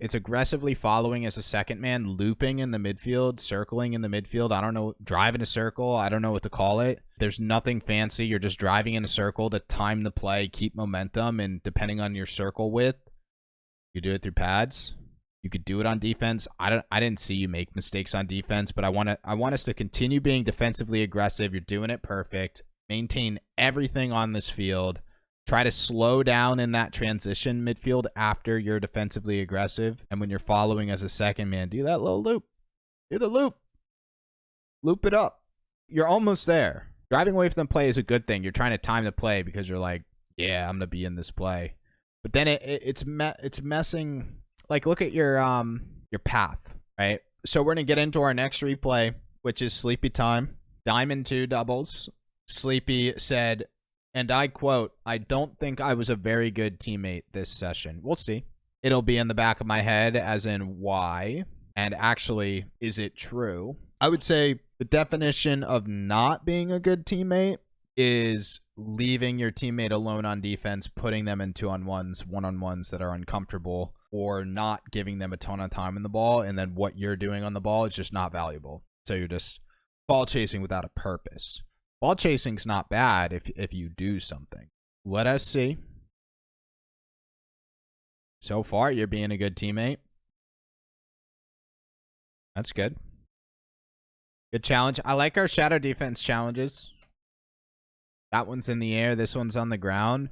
It's aggressively following as a second man, looping in the midfield, circling in the midfield. I don't know, driving a circle. I don't know what to call it. There's nothing fancy. You're just driving in a circle to time the play, keep momentum, and depending on your circle width, you do it through pads. You could do it on defense. I didn't see you make mistakes on defense, but I want us to continue being defensively aggressive. You're doing it perfect. Maintain everything on this field. Try to slow down in that transition midfield after you're defensively aggressive. And when you're following as a second man, do that little loop. Do the loop. Loop it up. You're almost there. Driving away from the play is a good thing. You're trying to time the play because you're like, yeah, I'm going to be in this play. But then it's messing. Like, look at your path, right? So we're going to get into our next replay, which is Sleepy time. Diamond 2 doubles. Sleepy said, and I quote, "I don't think I was a very good teammate this session." We'll see. It'll be in the back of my head as in why. And actually, is it true? I would say the definition of not being a good teammate is leaving your teammate alone on defense, putting them in 2-on-1s, 1-on-1s that are uncomfortable, or not giving them a ton of time in the ball. And then what you're doing on the ball is just not valuable. So you're just ball chasing without a purpose. Ball chasing's not bad if you do something. Let us see. So far, you're being a good teammate. That's good. Good challenge. I like our shadow defense challenges. That one's in the air. This one's on the ground.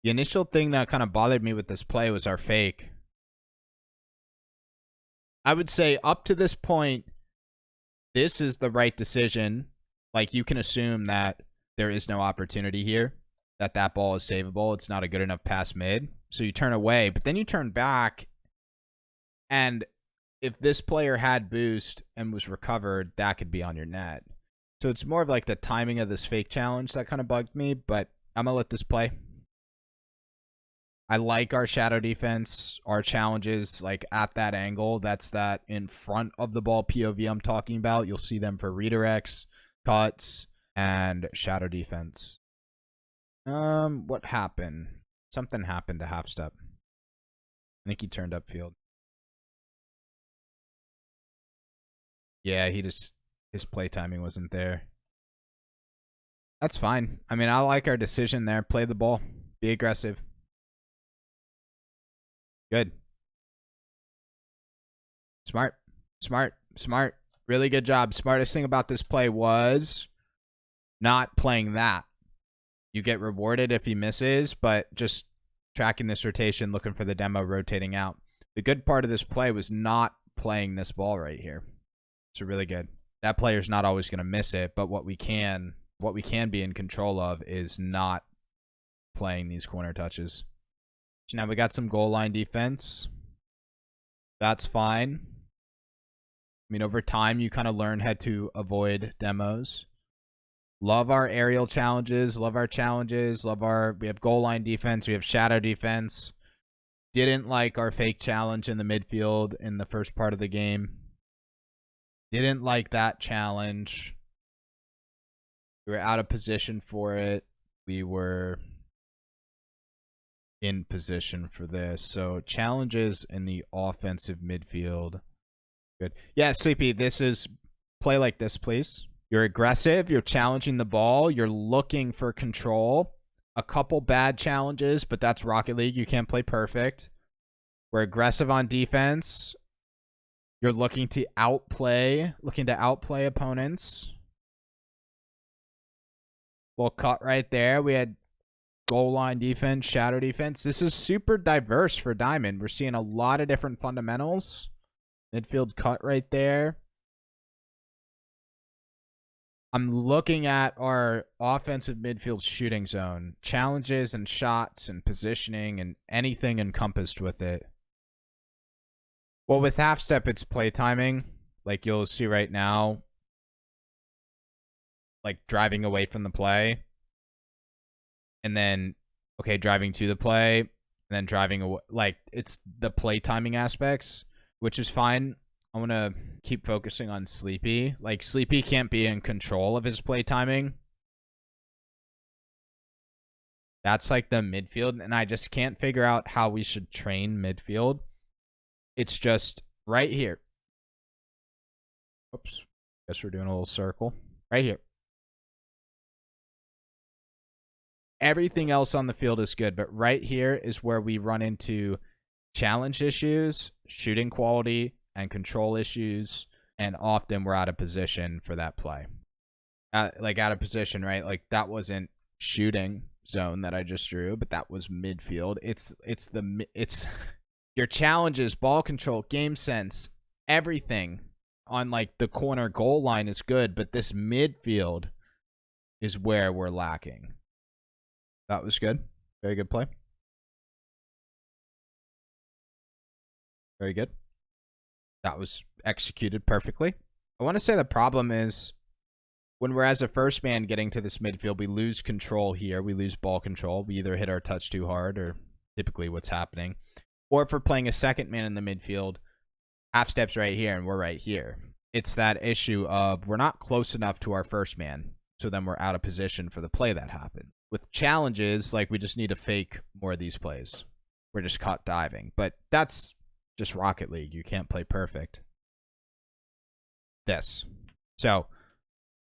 The initial thing that kind of bothered me with this play was our fake. I would say up to this point, this is the right decision. Like, you can assume that there is no opportunity here, that ball is savable. It's not a good enough pass mid. So you turn away, but then you turn back. And if this player had boost and was recovered, that could be on your net. So it's more of like the timing of this fake challenge that kind of bugged me, but I'm going to let this play. I like our shadow defense, our challenges, like at that angle. That's that in front of the ball POV I'm talking about. You'll see them for redirects, cuts, and shadow defense. What happened? Something happened to half step. I think he turned upfield. Yeah, his play timing wasn't there. That's fine. I mean, I like our decision there. Play the ball. Be aggressive. Good. Smart. Smart. Smart. Really good job. Smartest thing about this play was not playing that. You get rewarded if he misses, but just tracking this rotation, looking for the demo, rotating out. The good part of this play was not playing this ball right here. So really good. That player's not always going to miss it, but what we can be in control of is not playing these corner touches. So now we got some goal line defense. That's fine. I mean, over time, you kind of learn how to avoid demos. Love our aerial challenges. Love our challenges. We have goal line defense. We have shadow defense. Didn't like our fake challenge in the midfield in the first part of the game. Didn't like that challenge. We were out of position for it. We were in position for this. So challenges in the offensive midfield. Good. Yeah, Sleepy, this is play like this, please. You're aggressive. You're challenging the ball. You're looking for control. A couple bad challenges, but that's Rocket League. You can't play perfect. We're aggressive on defense. You're looking to outplay opponents. Well, cut right there. We had goal line defense, shadow defense. This is super diverse for Diamond. We're seeing a lot of different fundamentals. Midfield cut right there. I'm looking at our offensive midfield shooting zone. Challenges and shots and positioning and anything encompassed with it. Well, with half step, it's play timing. Like you'll see right now. Like driving away from the play. And then, okay, driving to the play. And then driving away. Like, it's the play timing aspects, which is fine. I want to keep focusing on Sleepy. Like, Sleepy can't be in control of his play timing. That's like the midfield, and I just can't figure out how we should train midfield. It's just right here. Oops. Guess we're doing a little circle. Right here. Everything else on the field is good, but right here is where we run into challenge issues, shooting quality, and control issues, and often we're out of position for that play. Like out of position, right? Like that wasn't shooting zone that I just drew, but that was midfield. It's your challenges, ball control, game sense, everything on like the corner goal line is good, but this midfield is where we're lacking. That was good. Very good play. Very good. That was executed perfectly. I want to say the problem is when we're as a first man getting to this midfield, we lose control here. We lose ball control. We either hit our touch too hard, or typically what's happening. Or if we're playing a second man in the midfield, half steps right here and we're right here. It's that issue of we're not close enough to our first man, so then we're out of position for the play that happened. With challenges, like we just need to fake more of these plays. We're just caught diving. But that's just Rocket League. You can't play perfect. This. So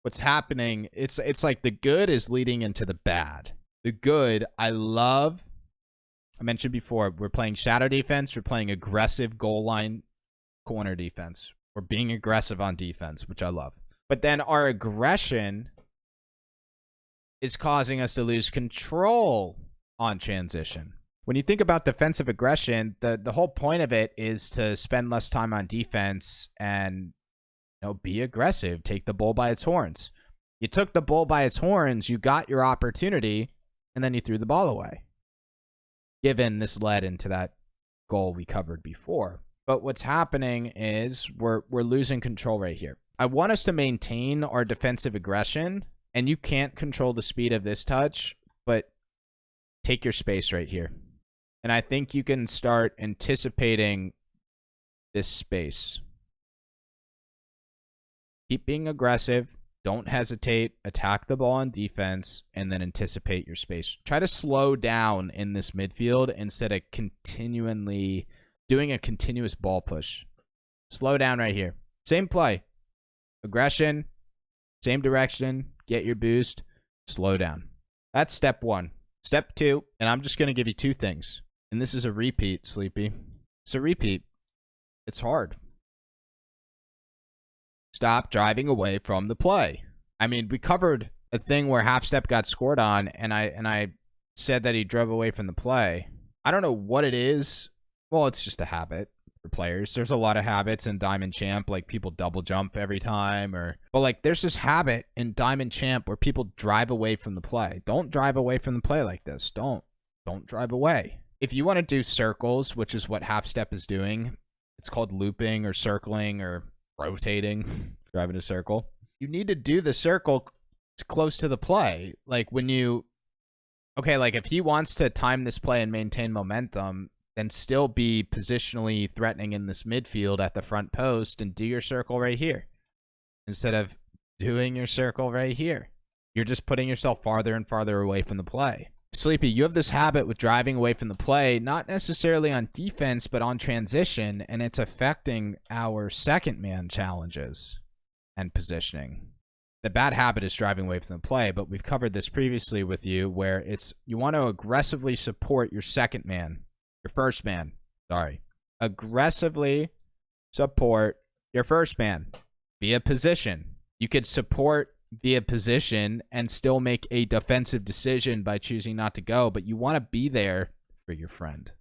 what's happening, it's like the good is leading into the bad. The good, I mentioned before, we're playing shadow defense. We're playing aggressive goal line corner defense. We're being aggressive on defense, which I love. But then our aggression is causing us to lose control on transition. When you think about defensive aggression, the whole point of it is to spend less time on defense and be aggressive, take the bull by its horns. You took the bull by its horns, you got your opportunity, and then you threw the ball away. Given this led into that goal we covered before. But what's happening is we're losing control right here. I want us to maintain our defensive aggression, and you can't control the speed of this touch, but take your space right here. And I think you can start anticipating this space. Keep being aggressive. Don't hesitate. Attack the ball on defense, and then anticipate your space. Try to slow down in this midfield instead of continually doing a continuous ball push. Slow down right here. Same play. Aggression. Same direction. Get your boost. Slow down. That's step one. Step two, and I'm just going to give you two things. And this is a repeat, Sleepy. It's a repeat. It's hard. Stop driving away from the play. I mean, we covered a thing where half step got scored on, and I said that he drove away from the play. I don't know what it is. Well, it's just a habit for players. There's a lot of habits in Diamond Champ, like people double jump every time, but like there's this habit in Diamond Champ where people drive away from the play. Don't drive away from the play like this. Don't drive away. If you want to do circles, which is what half step is doing, it's called looping or circling or rotating, driving a circle. You need to do the circle close to the play. Like like if he wants to time this play and maintain momentum, then still be positionally threatening in this midfield at the front post and do your circle right here. Instead of doing your circle right here, you're just putting yourself farther and farther away from the play. Sleepy, you have this habit with driving away from the play, not necessarily on defense, but on transition, and it's affecting our second man challenges and positioning. The bad habit is driving away from the play, but we've covered this previously with you where you want to aggressively support your second man, your first man, sorry. Aggressively support your first man via position. You could support via position and still make a defensive decision by choosing not to go, but you want to be there for your friend.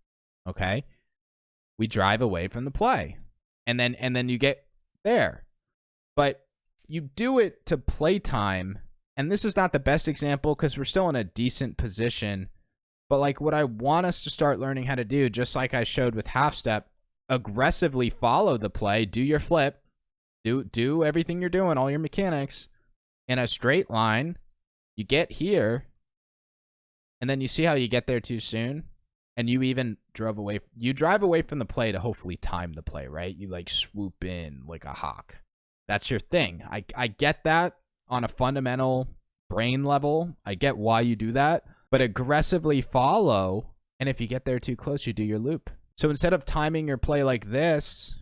Okay? We drive away from the play. And then you get there. But you do it to playtime, and this is not the best example because we're still in a decent position, but like what I want us to start learning how to do, just like I showed with half step, aggressively follow the play, do your flip, do everything you're doing, all your mechanics, in a straight line. You get here, and then you see how you get there too soon, and you even drive away from the play to hopefully time the play, right? You like swoop in like a hawk. That's your thing. I get that on a fundamental brain level. I get why you do that, but aggressively follow. And if you get there too close, you do your loop. So instead of timing your play like this,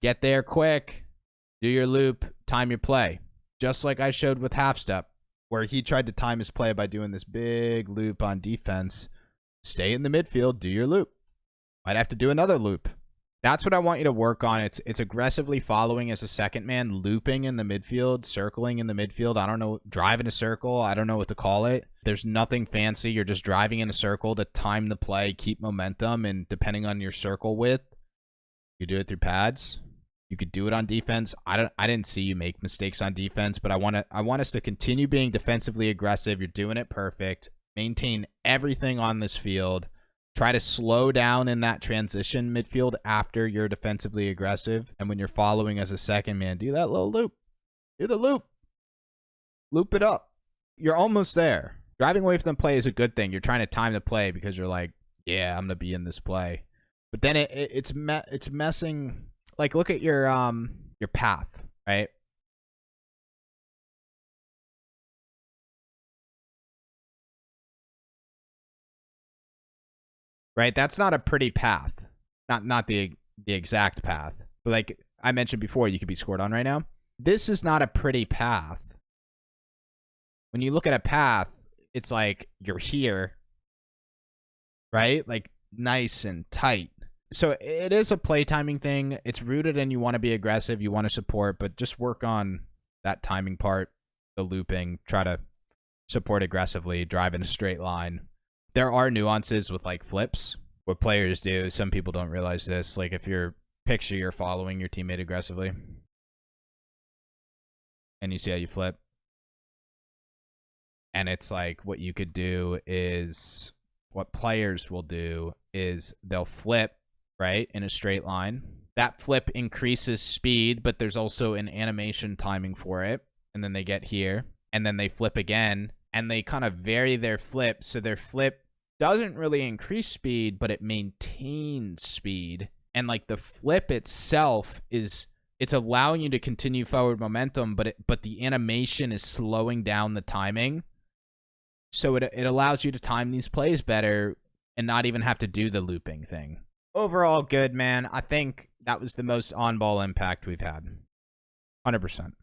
get there quick, do your loop, time your play. Just like I showed with half step, where he tried to time his play by doing this big loop on defense. Stay in the midfield, do your loop. Might have to do another loop. That's what I want you to work on. It's aggressively following as a second man, looping in the midfield, circling in the midfield. I don't know, driving a circle. I don't know what to call it. There's nothing fancy. You're just driving in a circle to time the play, keep momentum, and depending on your circle width, you do it through pads. You could do it on defense. I didn't see you make mistakes on defense, but I want us to continue being defensively aggressive. You're doing it perfect. Maintain everything on this field. Try to slow down in that transition midfield after you're defensively aggressive. And when you're following as a second man, do that little loop. Do the loop. Loop it up. You're almost there. Driving away from the play is a good thing. You're trying to time the play because you're like, yeah, I'm going to be in this play. But then it's messing. Like, look at your path, right? Right? That's not a pretty path. Not the exact path. But like I mentioned before, you could be scored on right now. This is not a pretty path. When you look at a path, it's like you're here, right? Like nice and tight. So it is a play timing thing. It's rooted in you want to be aggressive, you want to support, but just work on that timing part, the looping, try to support aggressively, drive in a straight line. There are nuances with like flips, what players do. Some people don't realize this. Like if you're following your teammate aggressively and you see how you flip. And it's like what you could do is what players will do is they'll flip, right, in a straight line. That flip increases speed, but there's also an animation timing for it. And then they get here and then they flip again and they kind of vary their flip. So their flip doesn't really increase speed, but it maintains speed. And like the flip itself it's allowing you to continue forward momentum, but the animation is slowing down the timing. So it allows you to time these plays better and not even have to do the looping thing. Overall, good, man. I think that was the most on-ball impact we've had. 100%.